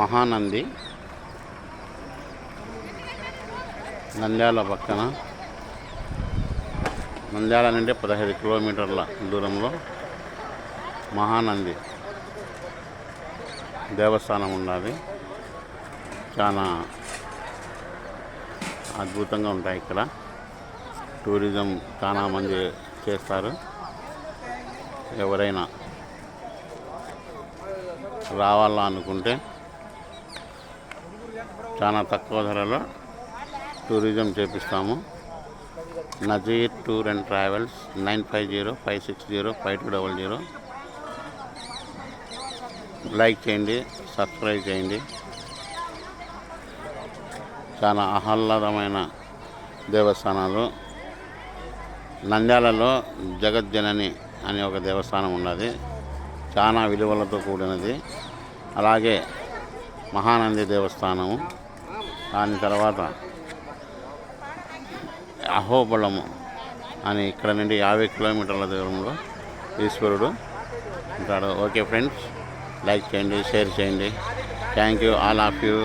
మహానంది నంద్యాల పక్కన, నంద్యాల నుండి 15 కిలోమీటర్ల దూరంలో మహానంది దేవస్థానం ఉన్నది. చాలా అద్భుతంగా ఉంటాయి ఇక్కడ. టూరిజం చాలా మంది చేస్తారు. ఎవరైనా రావాలా అనుకుంటే చాలా తక్కువ ధరలో టూరిజం చేపిస్తాము. Nazir tour and travels 9505605200. Like చేయండి, సబ్స్క్రైబ్ చేయండి. చాలా ఆహ్లాదమైన దేవస్థానాలు. నంద్యాలలో జగజ్జనని అనే ఒక దేవస్థానం ఉన్నది, చాలా విలువలతో కూడినది. అలాగే మహానంది దేవస్థానము, దాని తర్వాత అహోబలము అని ఇక్కడ నుండి 50 కిలోమీటర్ల దూరంలో ఈశ్వరుడు ఉంటాడు. ఓకే ఫ్రెండ్స్, లైక్ చేయండి, షేర్ చేయండి. Thank you all of you.